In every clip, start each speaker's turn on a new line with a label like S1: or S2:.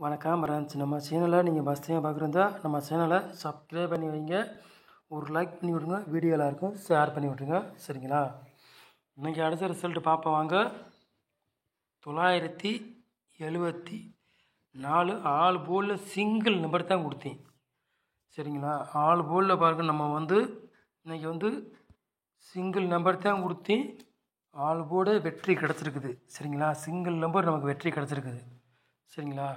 S1: வணக்கம் ஃப்ரெண்ட்ஸ். நம்ம சேனலை நீங்கள் ஃபஸ்ட் டைம் பார்க்குறதா நம்ம சேனலை சப்ஸ்கிரைப் பண்ணி வைங்க, ஒரு லைக் பண்ணி விட்ருங்க, வீடியோ எல்லாருக்கும் ஷேர் பண்ணி விட்ருங்க, சரிங்களா? இன்றைக்கி அடுத்த ரிசல்ட்டு பார்ப்போம் வாங்க. 974 ஆல் போலில் சிங்கிள் நம்பர் தான் கொடுத்தேன், சரிங்களா? ஆல் போலில் பாருங்கள், நம்ம இன்றைக்கி சிங்கிள் நம்பர் தான் கொடுத்தேன். ஆல் போர்டு வெற்றி கிடச்சிருக்குது, சரிங்களா? சிங்கிள் நம்பர் நமக்கு வெற்றி கிடச்சிருக்குது, சரிங்களா?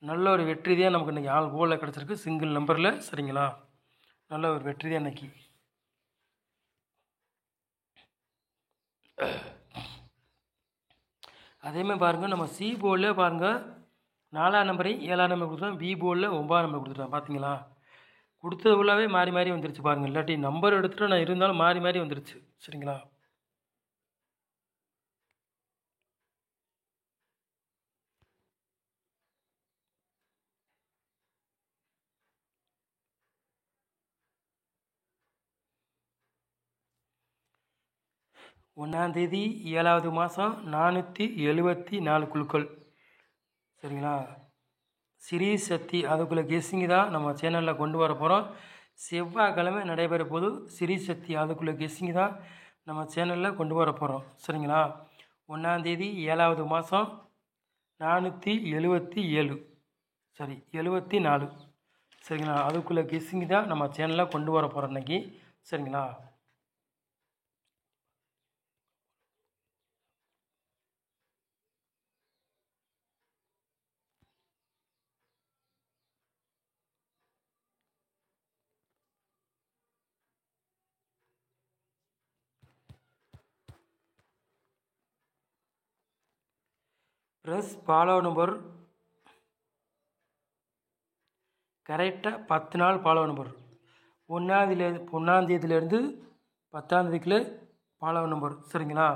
S1: நல்ல ஒரு வெற்றி தான் நமக்கு இன்றைக்கி ஆல் போலில் கிடச்சிருக்கு, சிங்கிள் நம்பரில், சரிங்களா? நல்ல ஒரு வெற்றி தான் இன்றைக்கி. அதேமாதிரி பாருங்கள், நம்ம சி போர்டில் பாருங்கள் 4ஆம் நம்பரையும் 7ஆம் நம்பர் கொடுத்துட்டோம், பி போர்டில் 9ஆம் நம்பர் கொடுத்துட்டோம். பார்த்தீங்களா? கொடுத்தது ஃபுல்லாகவே மாறி மாறி வந்துருச்சு பாருங்கள். இல்லாட்டி நம்பர் எடுத்துகிட்டு நான் இருந்தாலும் மாறி மாறி வந்துருச்சு, சரிங்களா? ஒன்றாந்தேதி 7வது மாதம் 474 குழுக்கள், சரிங்களா? ஸ்ரீ சக்தி அதுக்குள்ளே கெஸ்ஸிங்கு தான் நம்ம சேனலில் கொண்டு வர போகிறோம். செவ்வாய்க்கிழமை நடைபெற போது ஸ்ரீ சக்தி அதுக்குள்ளே கெஸ்ஸிங்கு தான் நம்ம சேனலில் கொண்டு வர போகிறோம், சரிங்களா? 1ஆந்தேதி 7வது மாதம் 477 74, சரிங்களா? அதுக்குள்ளே கெஸ்ஸிங்கு தான் நம்ம சேனலில் கொண்டு வர போகிறோம் இன்றைக்கி, சரிங்களா? ப்ளஸ் ஃபாலோ நம்பர் கரெக்டாக 10 நாள் ஃபாலோ நம்பர். ஒன்றாந்தேதியிலேருந்து 10ஆம் தேதிக்குள்ளே ஃபாலோ நம்பர், சரிங்களா?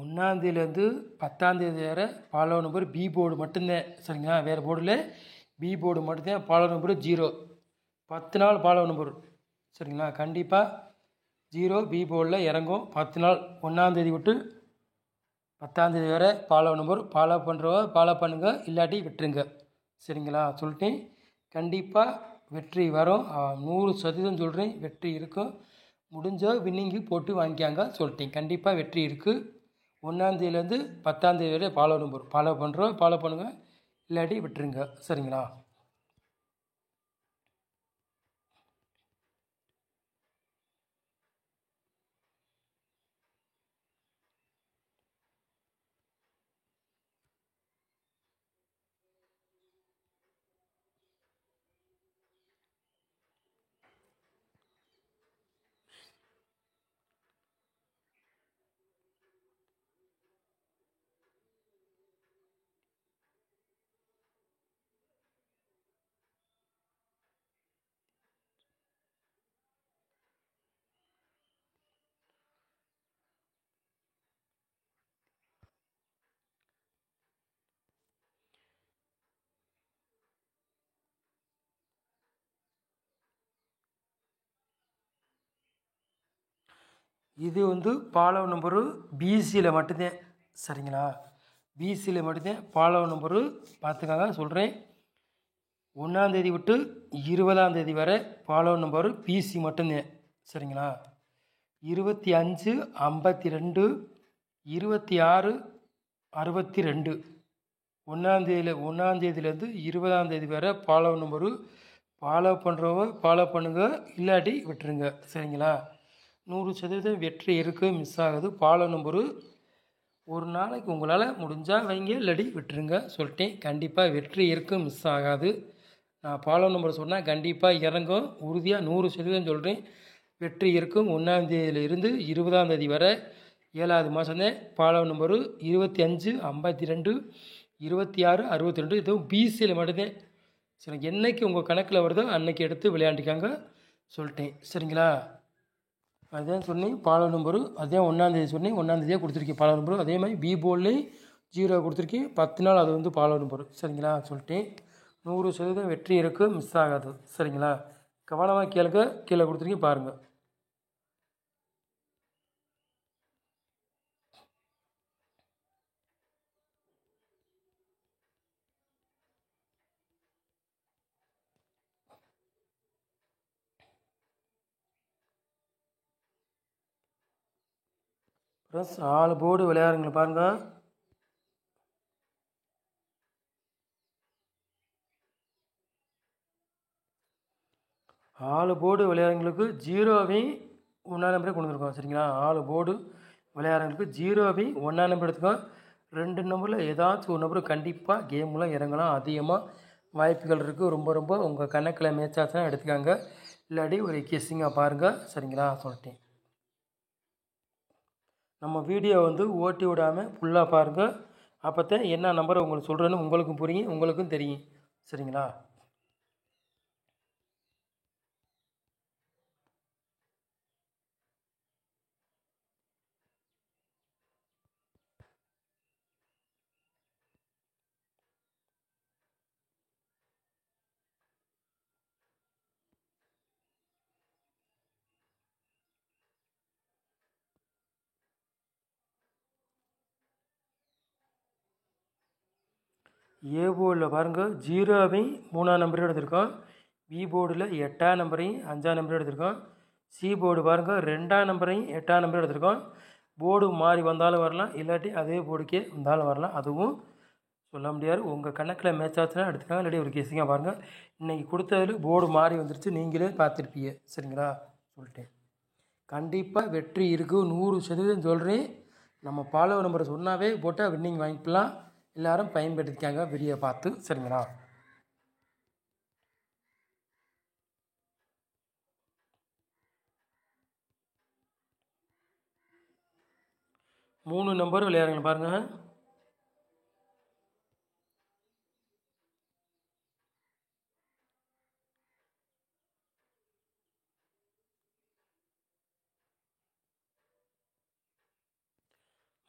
S1: ஒன்றாந்தேதியிலேருந்து 10ஆம் தேதி வேறு ஃபாலோ நம்பர் பி போர்டு மட்டும்தான், சரிங்களா? வேறு போர்டில் பி போர்டு மட்டும்தான் ஃபாலோ நம்பர் 0. 10 நாள் ஃபாலோ நம்பர், சரிங்களா? கண்டிப்பாக 0 பி போர்டில் இறங்கும். 10 நாள், 1ஆந்தேதி விட்டு 10ஆம் தேதி வேறு ஃபாலோ நம்பர். ஃபாலோ பண்ணுறவ ஃபாலோ பண்ணுங்கள், இல்லாட்டி விட்டுருங்க, சரிங்களா? சொல்லிட்டேன். கண்டிப்பாக வெற்றி வரும், 100% சொல்கிறேன். வெற்றி இருக்கும். முடிஞ்சால் வின்னிங்கு போட்டு வாங்கிக்காங்க, சொல்லிட்டேன். கண்டிப்பாக வெற்றி இருக்குது. 1ஆந்தேதியிலேருந்து 10ஆம் தேதி வரை ஃபாலோ நம்பர். ஃபாலோ பண்ணுறோம் ஃபாலோ பண்ணுங்கள், இல்லாட்டி விட்டுருங்க, சரிங்களா? இது ஃபாலோ நம்பரு பிசியில் மட்டும்தான், சரிங்களா? பிசியில் மட்டும்தான் ஃபாலோ நம்பரு. பார்த்துக்காங்க, சொல்கிறேன். 1ஆந்தேதி விட்டு 20ஆம் தேதி வரை ஃபாலோ நம்பரு பிசி மட்டும்தான், சரிங்களா? 25 52 26 62 ஒன்றாந்தேதியிலேருந்து 20ஆம் தேதி வரை ஃபாலோ நம்பரு. ஃபாலோ பண்ணுறவங்க ஃபாலோ பண்ணுங்கள், இல்லாட்டி விட்டுருங்க, சரிங்களா? 100% வெற்றி இருக்குது. மிஸ் ஆகுது ஃபாலோ நம்பரு. ஒரு நாளைக்கு உங்களால் முடிஞ்சால் வைங்க, இல்லாட்டி விட்டுருங்க, சொல்லிட்டேன். கண்டிப்பாக வெற்றி இருக்குது, மிஸ் ஆகாது. நான் ஃபாலோ நம்பர் சொன்னால் கண்டிப்பாக இறங்கும், உறுதியாக 100% சொல்கிறேன். வெற்றி இருக்கும். 1ஆந்தேதியிலிருந்து 20ஆம் தேதி வரை 7வது மாதம்தான் ஃபாலோ நம்பரு. 25 52 26 62 இதுவும் பிசியில் மட்டும்தான், சரி. என்றைக்கு உங்கள் கணக்கில் வருதோ அன்றைக்கி எடுத்து விளையாண்டுக்காங்க, சொல்லிட்டேன், சரிங்களா? அதுதான் சொன்னேன் ஃபாலோ நம்பரு. அதுதான் 1ஆந்தேதி சொன்னேன், 1ஆந்தேதியாக கொடுத்துருக்கேன் ஃபாலோ நம்பரு. அதே மாதிரி பி போர்ட்லேயும் 0 கொடுத்துருக்கேன். 10 நாள் அது ஃபாலோ நம்பரு, சரிங்களா? சொல்லிட்டேன். 100% வெற்றி இருக்குது, மிஸ் ஆகாது, சரிங்களா? கவனமாக கேளுங்க, கீழே கொடுத்துருக்கீங்க பாருங்கள். ப்ளஸ் 4 போர்டு விளையாடுங்கள பாருங்கள். ஆளு போர்டு விளையாடுறவங்களுக்கு 0வையும் 1ஆம் நம்பரே கொண்டு வந்துருக்கோம். சரிங்களா? 4 போர்டு விளையாடுறவங்களுக்கு 0வையும் 1ஆம் நம்பர் எடுத்துக்கோம். 2 நம்பரில் ஏதாச்சும் ஒரு நம்பர் கண்டிப்பாக கேம்லாம் இறங்கலாம். அதிகமாக வாய்ப்புகள் இருக்குது. ரொம்ப ரொம்ப உங்கள் கணக்கில் மேட்சாச்சுன்னா எடுத்துக்காங்க. இல்லாட்டி ஒரு கெஸ்ஸிங்காக பாருங்கள். சரிங்களா? சொல்லிட்டேன். நம்ம வீடியோ ஓட்டி விடாமல் ஃபுல்லாக பாருங்கள். அப்போ தான் என்ன நம்பரை உங்களுக்கு சொல்கிறேன்னு உங்களுக்கும் புரியும், உங்களுக்கும் தெரியும். சரிங்களா? ஏ போர்டில் பாருங்கள் 0வையும் 3ஆம் நம்பரையும் எடுத்திருக்கோம். பி போர்டில் 8ஆம் நம்பரையும் 5ஆம் நம்பரையும் எடுத்திருக்கோம். சி போர்டு பாருங்கள் 2ஆம் நம்பரையும் 8ஆம் நம்பரையும் எடுத்திருக்கோம். போர்டு மாறி வந்தாலும் வரலாம், இல்லாட்டி அதே போர்டுக்கே வந்தாலும் வரலாம். அதுவும் சொல்ல முடியாது. உங்கள் கணக்கில் மேட்ச் ஆச்சுன்னா எடுத்துக்காங்க. இல்லாட்டி ஒரு கெஸ்ஸிங்காக பாருங்கள். இன்றைக்கி கொடுத்ததில் போர்டு மாறி வந்துருச்சு, நீங்களே பார்த்துருப்பீங்க. சரிங்களா? சொல்லிட்டேன். கண்டிப்பாக வெற்றி இருக்குது, 100% சொல்கிறேன். நம்ம ஃபாலோ நம்பரை சொன்னாவே போட்டால் வின்னிங் வாங்கிக்கலாம். எல்லோரும் பயன்படுத்திக்காங்க வீடியோ பார்த்து. சரிங்களா? மூணு நம்பர் விளையாடுங்க பாருங்கள்.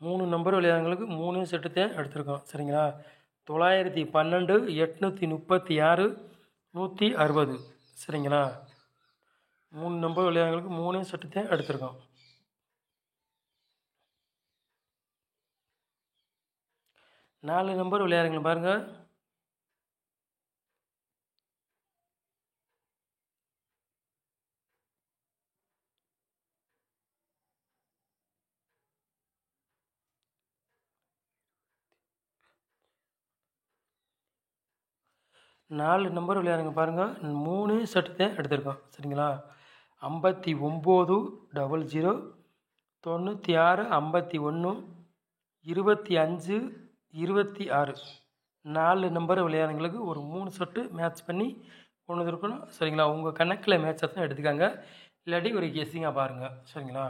S1: மூணு நம்பர் விளையாடுங்களுக்கு 3 செட்டு தான் எடுத்திருக்கோம். சரிங்களா? 912, 836, 160. சரிங்களா? 3 நம்பர் விளையாடுங்களுக்கு 3 செட்டு தான் எடுத்திருக்கோம். 4 நம்பர் விளையாடுங்க பாருங்கள். நாலு நம்பர் விளையாடுங்க பாருங்கள். 3 செட்டு தான் எடுத்திருக்கோம். சரிங்களா? 59 00 96 51 25 26. 4 நம்பர் விளையாடுங்களுக்கு ஒரு 3 செட்டு மேட்ச் பண்ணி கொண்டு வந்துருக்கணும். சரிங்களா? உங்கள் கணக்கில் மேட்ச் தான் எடுத்துக்காங்க. இல்லாட்டி ஒரு கெஸ்ஸிங்காக பாருங்கள். சரிங்களா?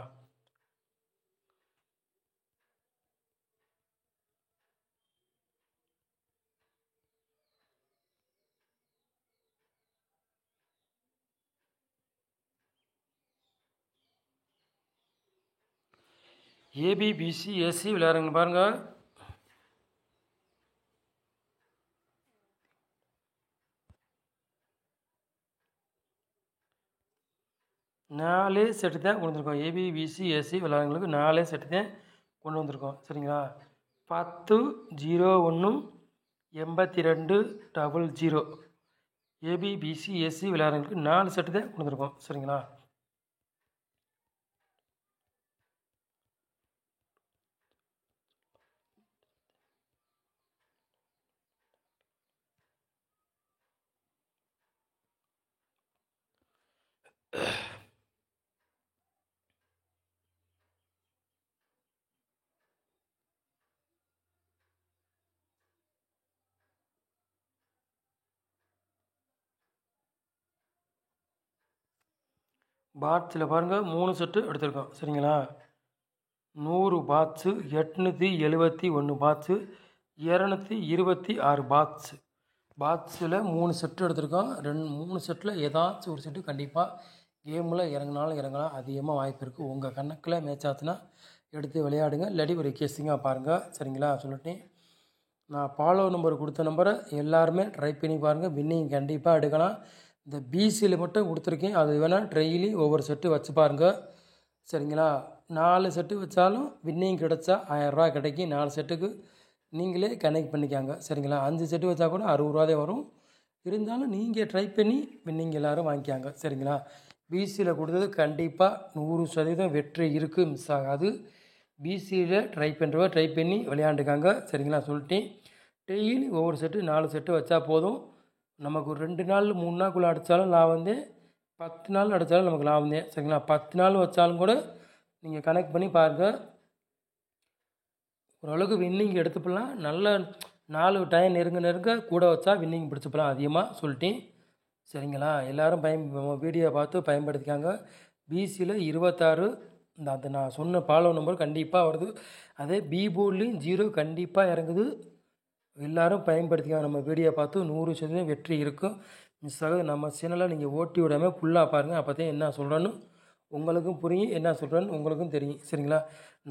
S1: ஏபி பிசி ஏசி விளையாடுங்க பாருங்கள். நாலே செட்டு தான் கொண்டு வந்திருக்கோம். ஏபி பிசி ஏசி விளையாடுங்களுக்கு 4 செட்டு தான் கொண்டு வந்திருக்கோம். சரிங்களா? 10 01 82 00. ஏபி பிசி ஏசி விளையாடுங்களுக்கு 4 செட்டு தான் கொண்டு வந்திருக்கோம். சரிங்களா? பாட்ஸில் பாருங்கள் 3 செட்டு எடுத்திருக்கோம். சரிங்களா? 100 பாட்ஸு, 871 பாட்ஸு, 226 பாட்ஸு. பாட்ஸில் 3 செட்டு எடுத்திருக்கோம். 3 செட்டில் ஏதாச்சும் ஒரு செட்டு கண்டிப்பாக கேமில் இறங்கினாலும் இறங்கலாம். அதிகமாக வாய்ப்பு இருக்குது. உங்கள் கணக்கில் மேட்ச் ஆச்சுன்னா எடுத்து விளையாடுங்க. இல்லாட்டி ஒரு கெஸ்ஸிங்காக பாருங்கள். சரிங்களா? சொல்லிட்டேன். நான் ஃபாலோ நம்பர் கொடுத்த நம்பரை எல்லாருமே ட்ரை பண்ணி பாருங்கள். வின்னிங் கண்டிப்பாக எடுக்கலாம். இந்த பிசியில் மட்டும் கொடுத்துருக்கேன். அது வேணால் டெய்லி ஒவ்வொரு செட்டு வச்சு பாருங்கள். சரிங்களா? 4 செட்டு வச்சாலும் வின்னிங் கிடச்சா 1000 ரூபா கிடைக்கும். 4 செட்டுக்கு நீங்களே கனெக்ட் பண்ணிக்காங்க. சரிங்களா? 5 செட்டு வச்சா கூட 60 ரூபா தான் வரும். இருந்தாலும் நீங்கள் ட்ரை பண்ணி வின்னிங் எல்லோரும் வாங்கிக்காங்க. சரிங்களா? பிசியில் கொடுத்தது கண்டிப்பாக 100% வெற்றி இருக்குது, மிஸ் ஆகாது. பிசியில் ட்ரை பண்ணுறவ ட்ரை பண்ணி விளையாண்டுக்காங்க. சரிங்களா? சொல்லிட்டேன். டெய்லி ஒவ்வொரு செட்டு 4 செட்டு வச்சா போதும். நமக்கு ஒரு 2 நாள் 3 நாளுக்குள்ளே அடித்தாலும் லாபம் தான், 10 நாள் அடித்தாலும் நமக்கு லாபம் தான். சரிங்களா? 10 நாள் வச்சாலும் கூட நீங்கள் கனெக்ட் பண்ணி பாருங்கள். ஓரளவுக்கு வின்னிங் எடுத்துப்படலாம். நல்ல நாலு டைம் நெருங்க கூட வச்சா வின்னிங் பிடிச்சிப்பலாம். அதிகமாக சொல்லிட்டேன். சரிங்களா? எல்லோரும் வீடியோ பார்த்து பயன்படுத்திக்காங்க. பிசியில் 26 அந்த நான் சொன்ன ஃபாலோ நம்பர் கண்டிப்பாக வருது. அதே பி போர்ட்லேயும் 0 கண்டிப்பாக இறங்குது. எல்லோரும் பயன்படுத்திக்காங்க. நம்ம வீடியோ பார்த்து 100% வெற்றி இருக்கும், மிஸ் ஆகுது. நம்ம சேனலை நீங்கள் ஓட்டி விடாமல் ஃபுல்லாக பாருங்கள். அப்போ தான் என்ன சொல்கிறேன்னு உங்களுக்கும் புரியும், என்ன சொல்கிறேன்னு உங்களுக்கும் தெரியும். சரிங்களா?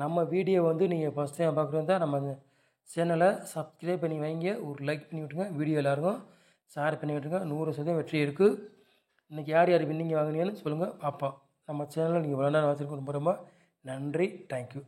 S1: நம்ம வீடியோ நீங்கள் ஃபஸ்ட் டைம் பார்க்குறது தான் நம்ம சேனலை சப்ஸ்கிரைப் பண்ணி வைங்க. ஒரு லைக் பண்ணி விட்டுருங்க. வீடியோ எல்லாருக்கும் ஷேர் பண்ணி விட்டுருங்க. 100% வெற்றி இருக்குது. இன்றைக்கி யார் யார் வின்னிங் வாங்கினீங்கன்னு சொல்லுங்கள் பார்ப்போம். நம்ம சேனலில் நீங்கள் இவ்வளோ நேரம் வச்சுருக்கோம். ரொம்ப ரொம்ப நன்றி. தேங்க்யூ.